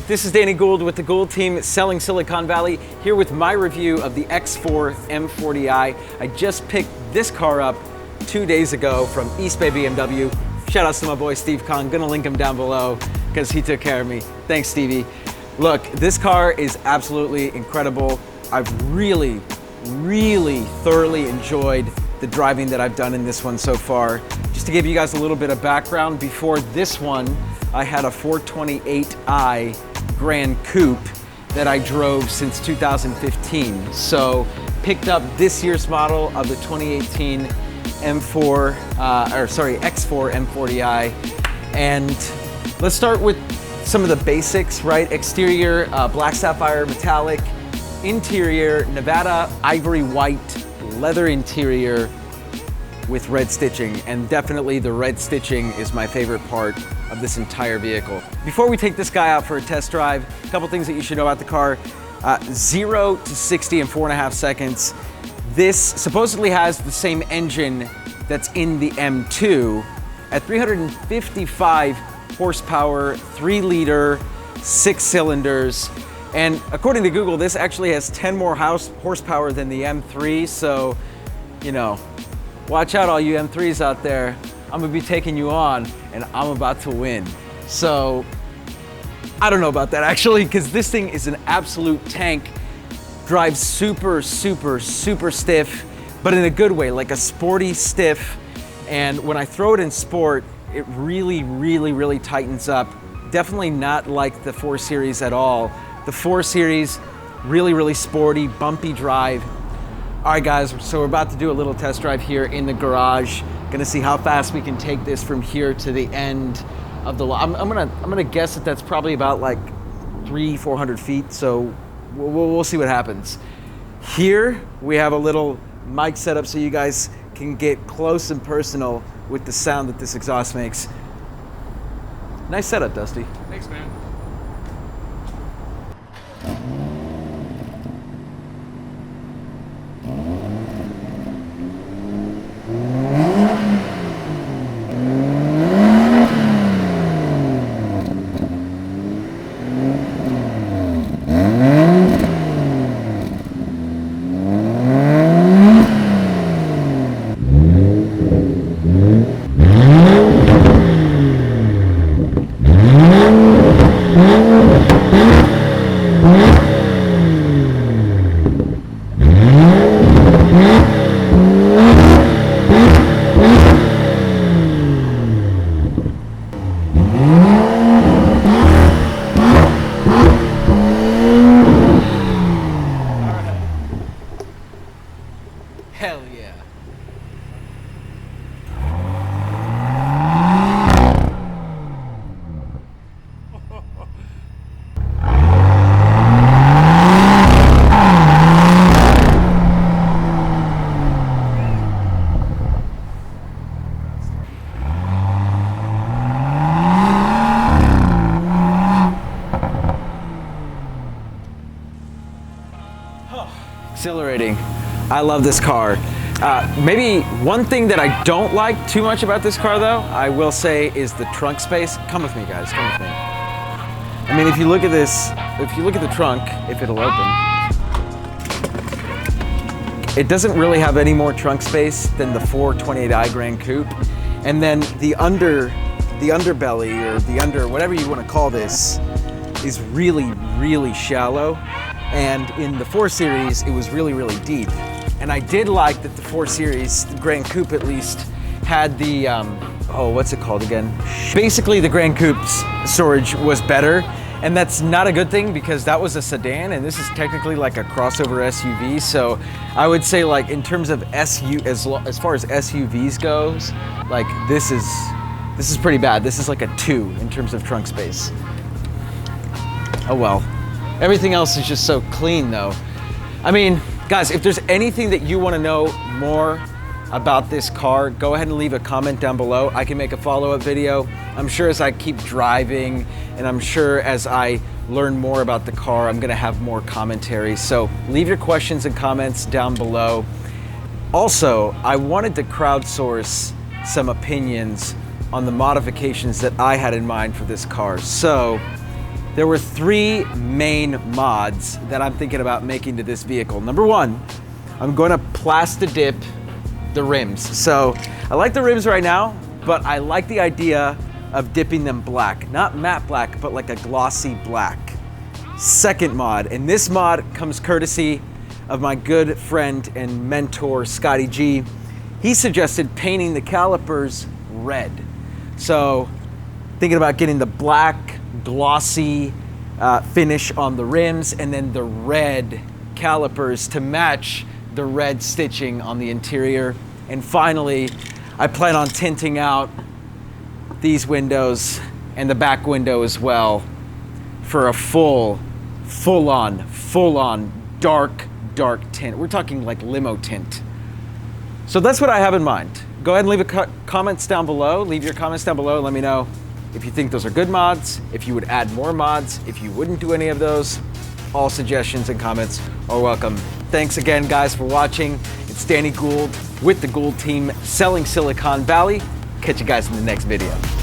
This is Danny Gould with the Gould team selling Silicon Valley, here with my review of the X4 M40i. I just picked this car up 2 days ago from East Bay BMW. Shout outs to my boy Steve Kahn, gonna link him down below because he took care of me. Thanks, Stevie. Look, this car is absolutely incredible. I've really thoroughly enjoyed the driving that I've done in this one so far. Just to give you guys a little bit of background, before this one, I had a 428i Grand Coupe that I drove since 2015. So picked up this year's model of the 2018 X4 M40i. And let's start with some of the basics, right? Exterior, black sapphire metallic. Interior, Nevada Ivory White leather interior with red stitching, and definitely the red stitching is my favorite part of this entire vehicle. Before we take this guy out for a test drive, a couple things that you should know about the car. 0 to 60 in 4.5 seconds. This supposedly has the same engine that's in the M2 at 355 horsepower, 3-liter, 6 cylinders. And according to Google, this actually has 10 more horsepower than the M3. So, you know, watch out all you M3s out there. I'm gonna be taking you on and I'm about to win. So, I don't know about that actually, because this thing is an absolute tank. Drives super stiff, but in a good way, like a sporty stiff. And when I throw it in sport, it really tightens up. Definitely not like the 4 Series at all. The 4 Series, really sporty, bumpy drive. All right guys, so we're about to do a little test drive here in the garage. Gonna see how fast we can take this from here to the end of the lot. I'm gonna guess that that's probably about like 300-400 feet, so we'll see what happens. Here, we have a little mic setup so you guys can get close and personal with the sound that this exhaust makes. Nice setup, Dusty. Thanks, man. Hell yeah. Exhilarating. I love this car. Maybe one thing that I don't like too much about this car though, I will say, is the trunk space. Come with me guys, come with me. I mean, if you look at this, if you look at the trunk, if it'll open, it doesn't really have any more trunk space than the 428i Grand Coupe. And then the underbelly, or the whatever you want to call this, is really shallow. And in the 4 Series, it was really deep. And I did like that the 4 Series, the Grand Coupe at least, had the, oh, what's it called again? Basically, the Grand Coupe's storage was better. And that's not a good thing because that was a sedan and this is technically like a crossover SUV. So I would say, like, in terms of as far as SUVs goes, like this is pretty bad. This is like a 2 in terms of trunk space. Oh well. Everything else is just so clean though. I mean, guys, if there's anything that you want to know more about this car, go ahead and leave a comment down below. I can make a follow-up video. I'm sure as I keep driving and I'm sure as I learn more about the car, I'm gonna have more commentary. So leave your questions and comments down below. Also, I wanted to crowdsource some opinions on the modifications that I had in mind for this car. So there were 3 main mods that I'm thinking about making to this vehicle. Number 1, I'm gonna plasta dip the rims. So I like the rims right now, but I like the idea of dipping them black. Not matte black, but like a glossy black. Second mod, and this mod comes courtesy of my good friend and mentor, Scotty G. He suggested painting the calipers red. So thinking about getting the black, glossy finish on the rims, and then the red calipers to match the red stitching on the interior. And finally, I plan on tinting out these windows and the back window as well for a full-on dark tint. We're talking like limo tint. So that's what I have in mind. Go ahead and leave comments down below. Leave your comments down below and let me know if you think those are good mods, if you would add more mods, if you wouldn't do any of those. All suggestions and comments are welcome. Thanks again, guys, for watching. It's Danny Gould with the Gould team selling Silicon Valley. Catch you guys in the next video.